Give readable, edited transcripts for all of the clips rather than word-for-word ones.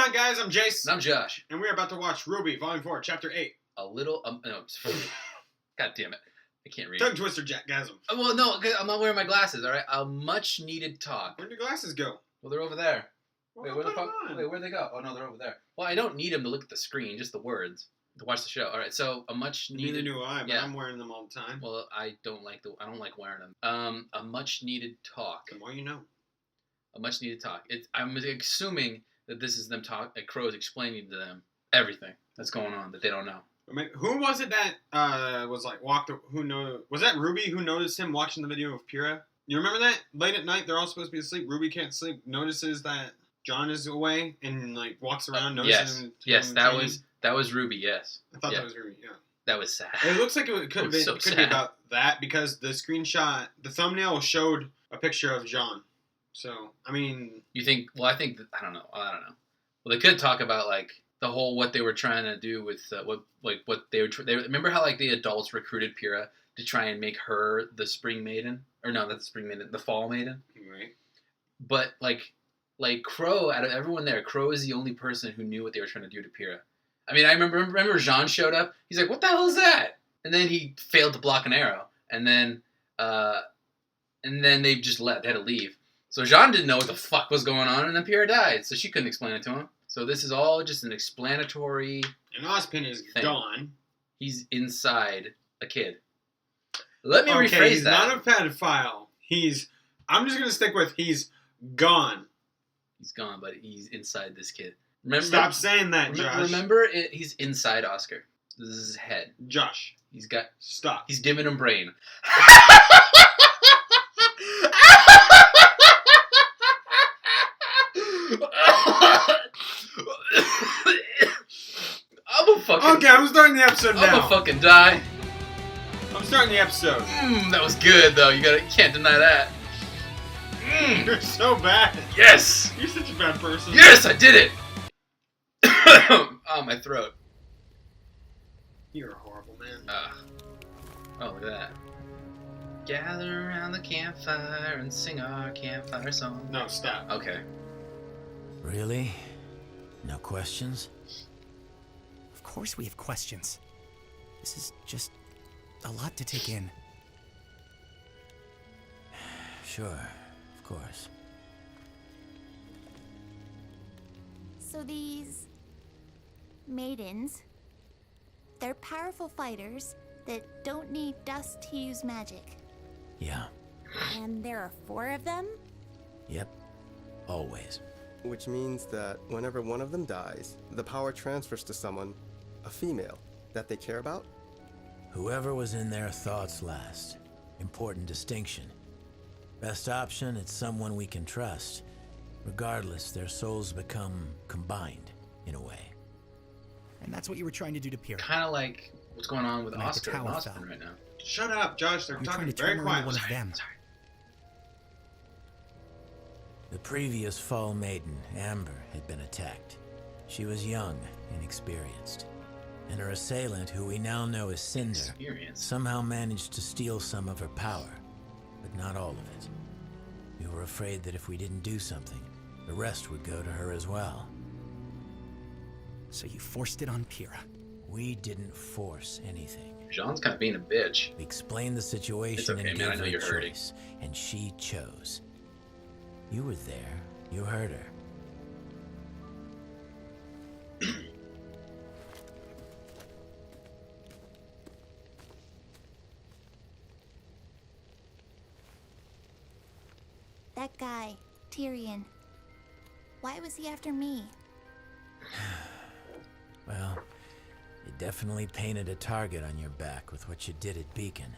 on, guys? I'm Jace. And I'm Josh. And we're about to watch RWBY, Volume 4, Chapter 8. No. God damn it. I can't read. Tongue twister, Jackgasm. Well, no, I'm not wearing my glasses, all right? A much-needed talk. Where'd your glasses go? Well, they're over there. Well, Wait, where'd they go? Oh, no, they're over there. Well, I don't need them to look at the screen, just the words, to watch the show. All right, so a much-needed... Neither do I, but yeah. I'm wearing them all the time. Well, I don't like wearing them. A much-needed talk. The more you know. A much-needed talk. I'm assuming that this is them Crow's explaining to them everything that's going on that they don't know. Who was it that was like was that RWBY who noticed him watching the video of Pyrrha? You remember that? Late at night, they're all supposed to be asleep. RWBY can't sleep. Notices that John is away and like walks around. Notices him. Yes, that was RWBY. Yes, I thought that was RWBY. Yeah, that was sad. It looks like it could be about that because the screenshot, the thumbnail showed a picture of John. So I mean, you think? Well, I don't know. Well, they could talk about like the whole what they were trying to do with what they were. They remember how like the adults recruited Pyrrha to try and make her the spring maiden, or no, not the spring maiden, the fall maiden. Right. But like Crow, out of everyone there, Crow is the only person who knew what they were trying to do to Pyrrha. I mean, I remember Jean showed up. He's like, "What the hell is that?" And then he failed to block an arrow, and then they just left. They had to leave. So Jean didn't know what the fuck was going on, and then Pyrrha died, so she couldn't explain it to him. So this is all just an explanatory. And Ozpin is gone. He's inside a kid. Let me rephrase he's that. He's not a pedophile. I'm just going to stick with he's gone. He's gone, but he's inside this kid. Stop saying that, Josh. Remember, he's inside Oscar. This is his head. Josh. Stop. He's giving him brain. I'm starting the episode now. I'm gonna fucking die. I'm starting the episode. That was good though. You can't deny that. You're so bad. Yes. You're such a bad person. Yes, I did it. Oh, my throat. You're a horrible man. Oh, look at that. Gather around the campfire and sing our campfire song. No, stop. Okay. Really? No questions? Of course we have questions. This is just a lot to take in. Sure, of course. So these maidens, they're powerful fighters that don't need dust to use magic. Yeah. And there are 4 of them? Yep. Always. Which means that whenever one of them dies, the power transfers to someone, a female, that they care about? Whoever was in their thoughts last. Important distinction. Best option, it's someone we can trust. Regardless, their souls become combined, in a way. And that's what you were trying to do to Pyrrha. Kind of like what's going on with Like Oscar and Ozpin right now. Shut up, Josh. They're talking very quiet. One of them. Sorry. The previous Fall Maiden, Amber, had been attacked. She was young, inexperienced. And her assailant, who we now know as Cinder, somehow managed to steal some of her power, but not all of it. We were afraid that if we didn't do something, the rest would go to her as well. So you forced it on Pyrrha. We didn't force anything. Jean's kind of being a bitch. We explained the situation and gave her a choice, and she chose. You were there. You heard her. That guy, Tyrion. Why was he after me? Well, you definitely painted a target on your back with what you did at Beacon.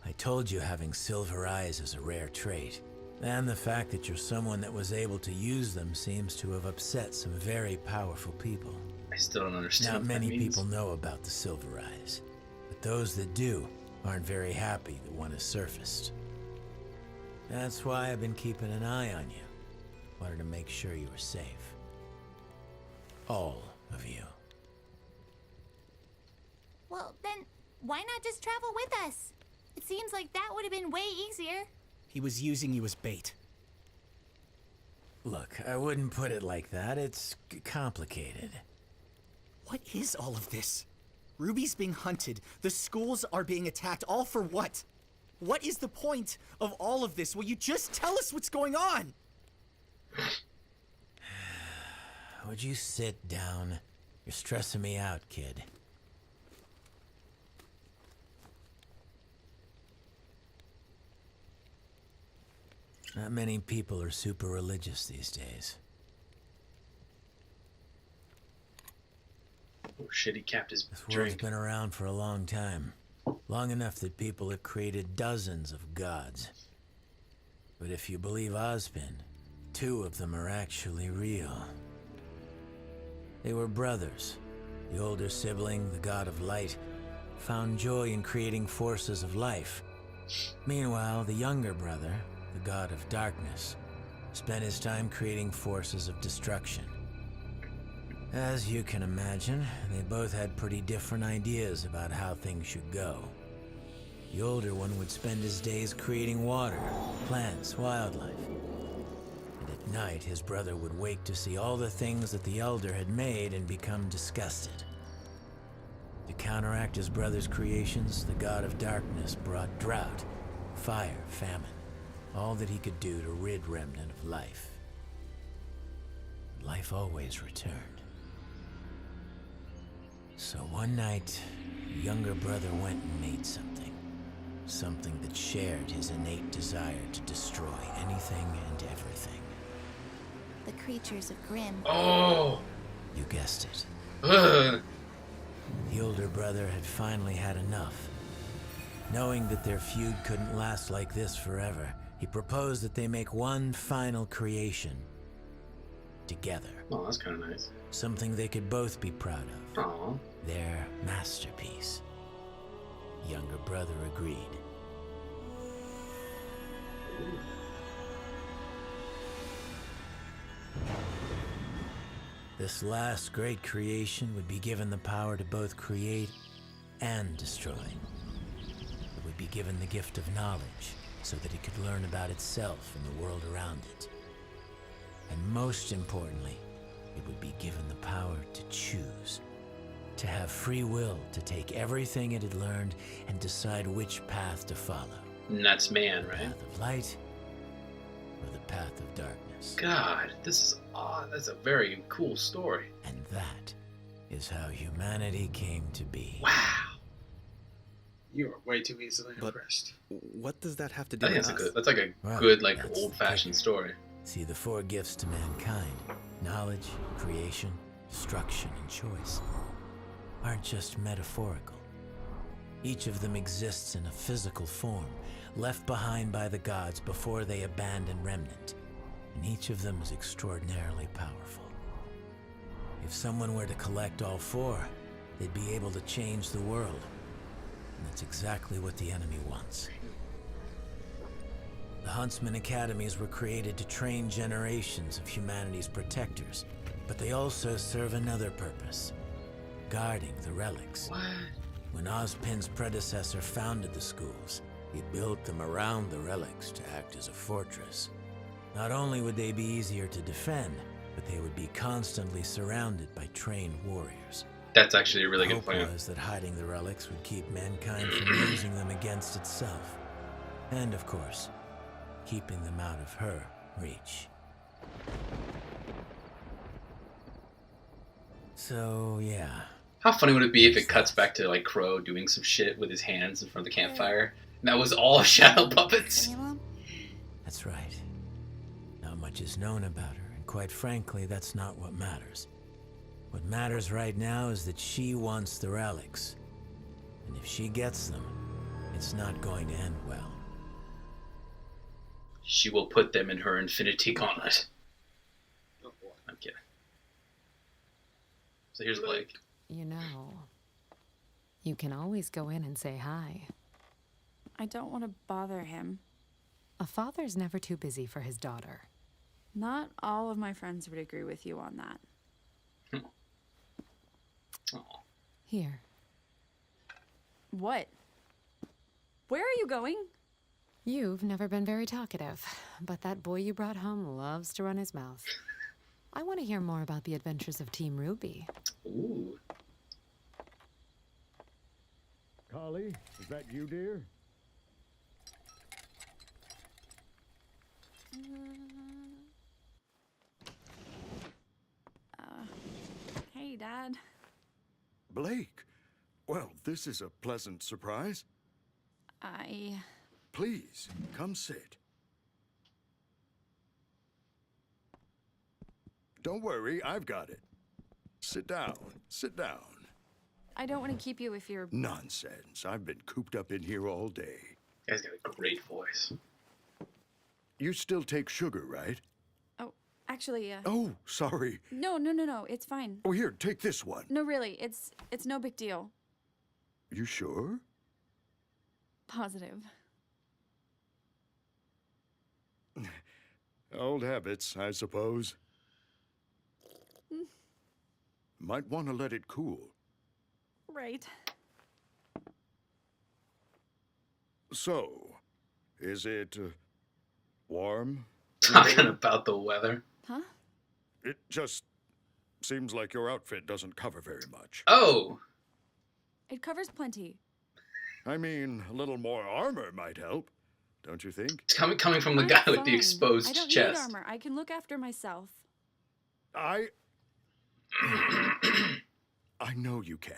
I told you having silver eyes is a rare trait. And the fact that you're someone that was able to use them seems to have upset some very powerful people. I still don't understand. Not many people know about the silver eyes, but those that do aren't very happy that one has surfaced. That's why I've been keeping an eye on you. Wanted to make sure you were safe. All of you. Well, then, why not just travel with us? It seems like that would have been way easier. He was using you as bait. Look, I wouldn't put it like that. It's complicated. What is all of this? Ruby's being hunted. The schools are being attacked. All for what? What is the point of all of this? Will you just tell us what's going on? Would you sit down? You're stressing me out, kid. Not many people are super religious these days. Oh shit, he capped his This world's drink. been around for a long time. Long enough that people have created dozens of gods. But if you believe Ozpin, 2 of them are actually real. They were brothers. The older sibling, the god of light, found joy in creating forces of life. Meanwhile, the younger brother, the god of darkness, spent his time creating forces of destruction. As you can imagine, they both had pretty different ideas about how things should go. The older one would spend his days creating water, plants, wildlife. And at night, his brother would wake to see all the things that the elder had made and become disgusted. To counteract his brother's creations, the god of darkness brought drought, fire, famine, all that he could do to rid Remnant of life. Life always returned. So one night, the younger brother went and made something. Something that shared his innate desire to destroy anything and everything. The creatures of Grimm. Oh! You guessed it. Ugh. The older brother had finally had enough. Knowing that their feud couldn't last like this forever, he proposed that they make one final creation. Together. Oh, that's kind of nice. Something they could both be proud of. Aw. Their masterpiece. Younger brother agreed. This last great creation would be given the power to both create and destroy. It would be given the gift of knowledge so that it could learn about itself and the world around it. And most importantly, it would be given the power to choose. To have free will to take everything it had learned and decide which path to follow. And that's man, The right? path of light or the path of darkness. God, this is odd. That's a very cool story. And that is how humanity came to be. Wow. You are way too easily But- impressed. What does that have to do I think with that's a us? good. That's like a Well, good, like that's the old-fashioned kicker. story. See, the 4 gifts to mankind, knowledge, creation, destruction, and choice, aren't just metaphorical. Each of them exists in a physical form, left behind by the gods before they abandoned Remnant, and each of them is extraordinarily powerful. If someone were to collect all 4, they'd be able to change the world, and that's exactly what the enemy wants. The Huntsman Academies were created to train generations of humanity's protectors, but they also serve another purpose: guarding the relics. What? When Ozpin's predecessor founded the schools, he built them around the relics to act as a fortress. Not only would they be easier to defend, but they would be constantly surrounded by trained warriors. That's actually a really The good hope plan. was that hiding the relics would keep mankind from using them against itself. And of course, keeping them out of her reach. So, yeah. How funny would it be if it cuts back to like Crow doing some shit with his hands in front of the campfire? And that was all shadow puppets. Salem? That's right. Not much is known about her, and quite frankly, that's not what matters. What matters right now is that she wants the relics. And if she gets them, it's not going to end well. She will put them in her infinity gauntlet. Oh, boy. I'm kidding. So here's Blake. You know, you can always go in and say hi. I don't want to bother him. A father's never too busy for his daughter. Not all of my friends would agree with you on that. Aw. Here, What? Where are you going? You've never been very talkative, but that boy you brought home loves to run his mouth. I want to hear more about the adventures of Team RWBY. Ooh. Collie, is that you, dear? Hey, Dad. Blake. Well, this is a pleasant surprise. Please, come sit. Don't worry, I've got it. Sit down, sit down. I don't want to keep you if you're... Nonsense. I've been cooped up in here all day. Guy's got a great voice. You still take sugar, right? Oh, actually, Oh, sorry. No, it's fine. Oh, here, take this one. No, really, it's no big deal. You sure? Positive. Old habits, I suppose. Might want to let it cool. Right. So, is it warm? Talking about the weather. Huh? It just seems like your outfit doesn't cover very much. Oh! It covers plenty. I mean, a little more armor might help, don't you think? It's coming from the I'm guy with the fine. exposed I don't chest. need armor. I can look after myself. I know you can.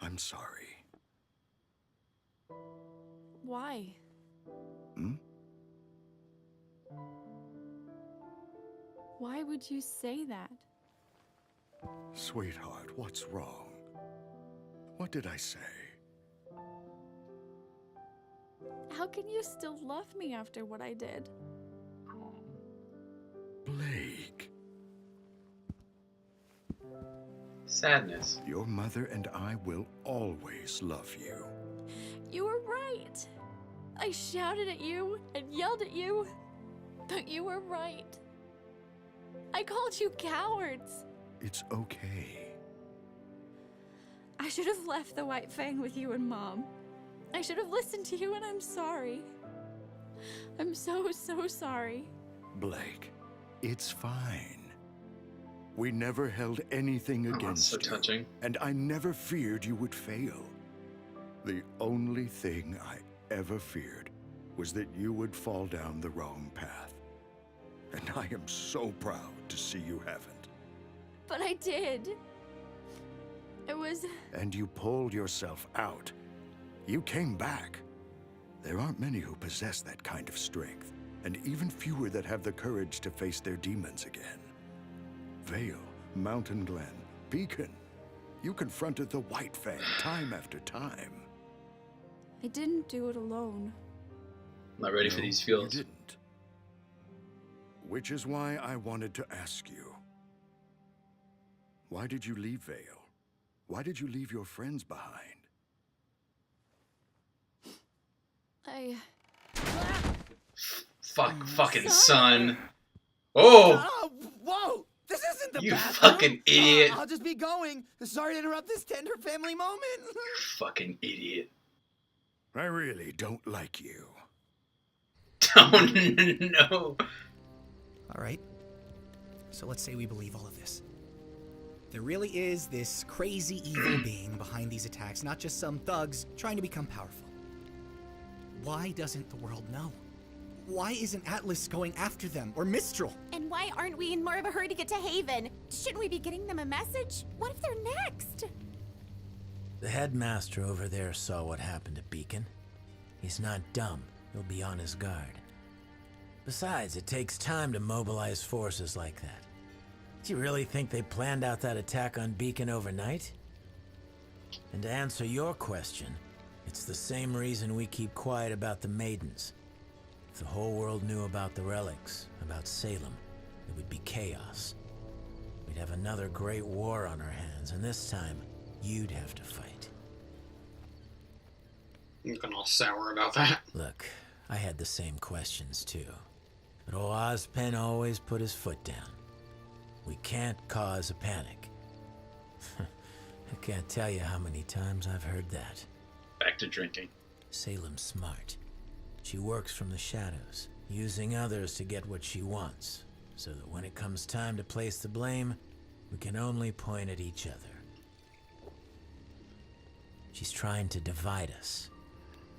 I'm sorry. Why? Hmm? Why would you say that? Sweetheart, what's wrong? What did I say? How can you still love me after what I did? Blake. Sadness. Your mother and I will always love you. You were right. I shouted at you and yelled at you, but you were right. I called you cowards. It's okay. I should have left the White Fang with you and Mom. I should have listened to you, and I'm sorry. I'm so sorry. Blake, it's fine. We never held anything against so you. touching. And I never feared you would fail. The only thing I ever feared was that you would fall down the wrong path. And I am so proud to see you haven't. But I did. It was... And you pulled yourself out. You came back. There aren't many who possess that kind of strength, and even fewer that have the courage to face their demons again. Vale, Mountain Glen, Beacon. You confronted the White Fang time after time. I didn't do it alone. Not ready for these feels. You didn't. Which is why I wanted to ask you. Why did you leave Vale? Why did you leave your friends behind? Fucking son. Oh! Whoa! This isn't the You bathroom. fucking idiot. I'll just be going. Sorry to interrupt this tender family moment. Fucking idiot. I really don't like you. Oh no. All right. So let's say we believe all of this. There really is this crazy evil being behind these attacks, not just some thugs trying to become powerful. Why doesn't the world know? Why isn't Atlas going after them, or Mistral? And why aren't we in more of a hurry to get to Haven? Shouldn't we be getting them a message? What if they're next? The headmaster over there saw what happened to Beacon. He's not dumb. He'll be on his guard. Besides, it takes time to mobilize forces like that. Do you really think they planned out that attack on Beacon overnight? And to answer your question, it's the same reason we keep quiet about the Maidens. If the whole world knew about the relics, about Salem, it would be chaos. We'd have another great war on our hands, and this time, you'd have to fight. I'm looking all sour about that. Look, I had the same questions too. But old Ozpen always put his foot down. We can't cause a panic. I can't tell you how many times I've heard that. Back to drinking. Salem's smart. She works from the shadows, using others to get what she wants, so that when it comes time to place the blame, we can only point at each other. She's trying to divide us,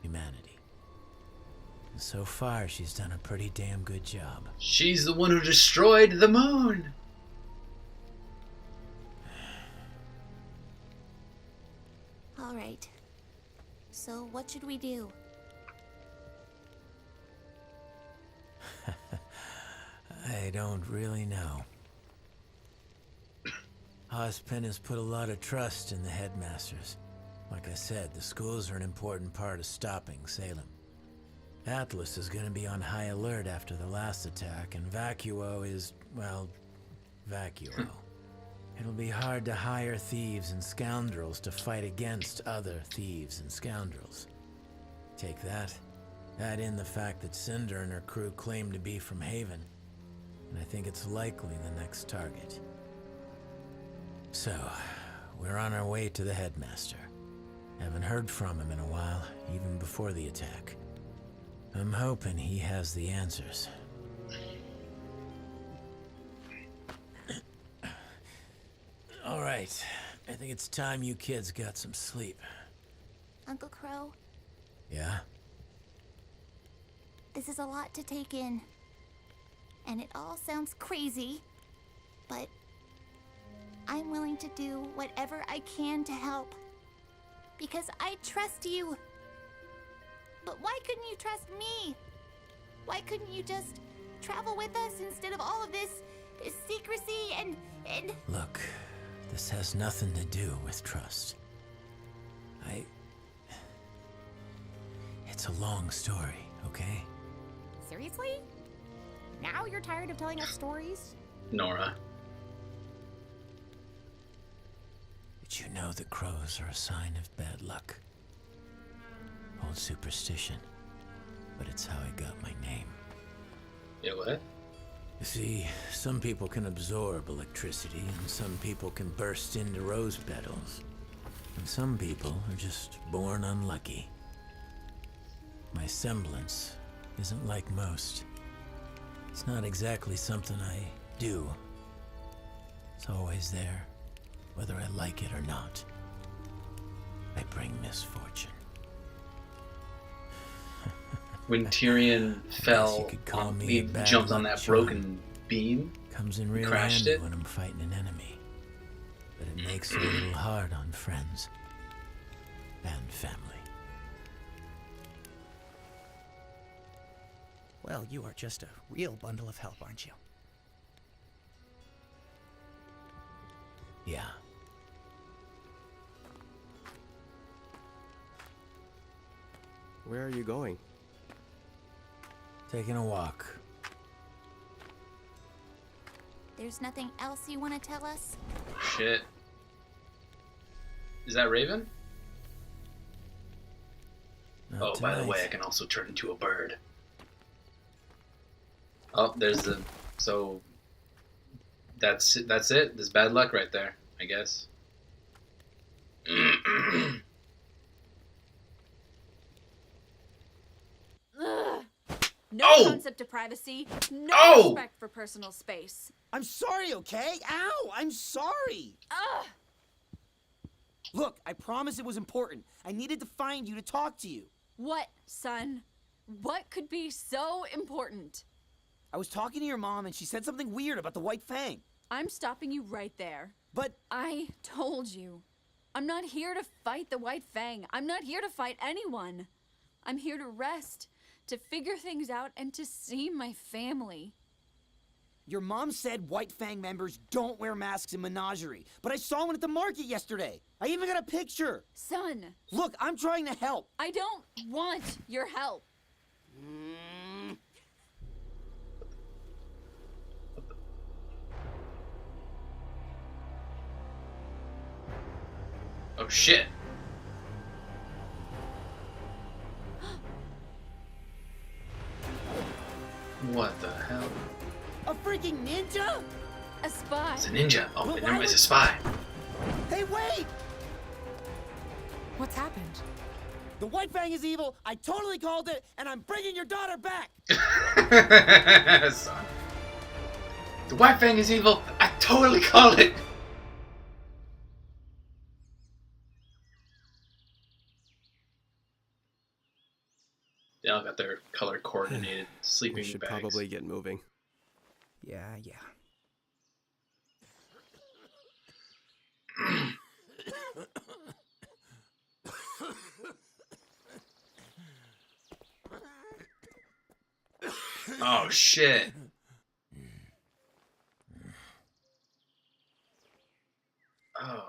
humanity. And so far, she's done a pretty damn good job. She's the one who destroyed the moon! All right. So what should we do? I don't really know. Ozpin has put a lot of trust in the headmasters. Like I said, the schools are an important part of stopping Salem. Atlas is going to be on high alert after the last attack, and Vacuo is, well, Vacuo. It'll be hard to hire thieves and scoundrels to fight against other thieves and scoundrels. Take that, add in the fact that Cinder and her crew claim to be from Haven, and I think it's likely the next target. So, we're on our way to the headmaster. Haven't heard from him in a while, even before the attack. I'm hoping he has the answers. All right, I think it's time you kids got some sleep. Uncle Crow, Yeah? this is a lot to take in. And it all sounds crazy, but I'm willing to do whatever I can to help. Because I trust you. But why couldn't you trust me? Why couldn't you just travel with us instead of all of this secrecy and... Look, this has nothing to do with trust. It's a long story, okay? Seriously? Now you're tired of telling us stories? Nora. Did you know that crows are a sign of bad luck? Old superstition, but it's how I got my name. Yeah, what? You see, some people can absorb electricity, and some people can burst into rose petals. And some people are just born unlucky. My semblance isn't like most. It's not exactly something I do. It's always there, whether I like it or not. I bring misfortune. When Tyrion fell, he jumped on that broken beam, comes in real crashed handy it. when I'm fighting an enemy. But it makes it a little hard on friends and family. Well, you are just a real bundle of help, aren't you? Yeah. Where are you going? Taking a walk. There's nothing else you want to tell us? Shit. Is that Raven? Not Oh, by the tonight. way, I can also turn into a bird. Oh, there's the... So... That's it. There's bad luck right there, I guess. Ugh. No Oh! concept of privacy, no Oh! respect for personal space. I'm sorry, okay? Ow! I'm sorry! Ugh! Look, I promise it was important. I needed to find you to talk to you. What, son? What could be so important? I was talking to your mom and she said something weird about the White Fang. I'm stopping you right there. But I told you. I'm not here to fight the White Fang. I'm not here to fight anyone. I'm here to rest, to figure things out, and to see my family. your mom said White Fang members don't wear masks in Menagerie, but I saw one at the market yesterday. I even got a picture. Son. Look, I'm trying to help. I don't want your help. Oh shit. What the hell? A freaking ninja? A spy. It's a ninja. Oh, But and why then it's would- a spy. Hey, wait! What's happened? The White Fang is evil, I totally called it, and I'm bringing your daughter back! Son. The White Fang is evil, I totally called it! They all got their color coordinated sleeping We should bags. probably get moving. Yeah. Oh shit. Oh.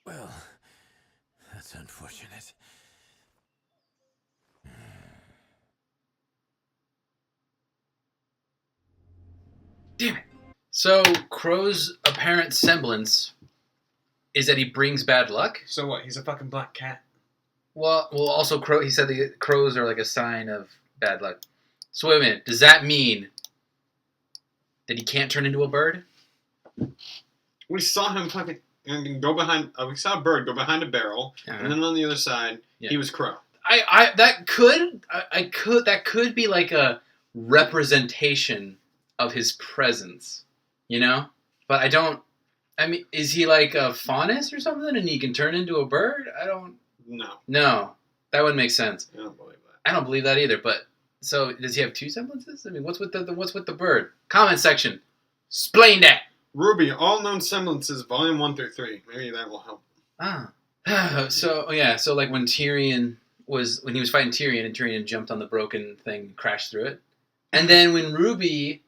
Well, that's unfortunate. Damn it. So Crow's apparent semblance is that he brings bad luck? So what? He's a fucking black cat. Well, also Crow. He said the crows are like a sign of bad luck. So wait a minute. Does that mean that he can't turn into a bird? We saw him fucking go behind. We saw a bird go behind a barrel, and then on the other side, he was Crow. That could be like a representation of his presence, you know? But I don't. I mean, is he like a faunus or something, and he can turn into a bird? I don't. No, that wouldn't make sense. I don't believe that. I don't believe that either. But so does he have two semblances? I mean, what's with the bird? Comment section. Explain that. RWBY, all known semblances, volume 1 through 3. Maybe that will help. So like when he was fighting Tyrion and Tyrion jumped on the broken thing, crashed through it, and then when RWBY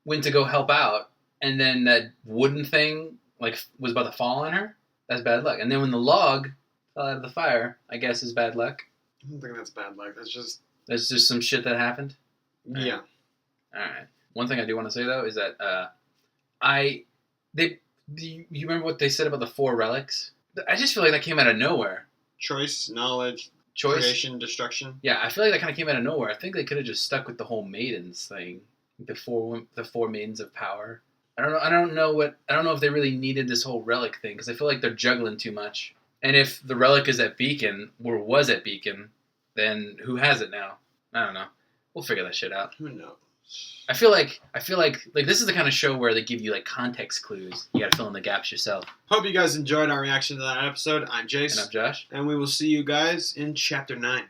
went to go help out, and then that wooden thing like was about to fall on her, that's bad luck. And then when the log fell out of the fire, I guess is bad luck. I don't think that's bad luck. That's just some shit that happened. Yeah. All right. One thing I do want to say though is that you remember what they said about the 4 relics? I just feel like that came out of nowhere. Choice, knowledge, creation, destruction. Yeah, I feel like that kind of came out of nowhere. I think they could have just stuck with the whole maidens thing, the four maidens of power. I don't know if they really needed this whole relic thing because I feel like they're juggling too much. And if the relic is at Beacon or was at Beacon, then who has it now? I don't know. We'll figure that shit out. Who knows? I feel like this is the kind of show where they give you like context clues. You got to fill in the gaps yourself. Hope you guys enjoyed our reaction to that episode. I'm Jace. And I'm Josh. And we will see you guys in Chapter 9.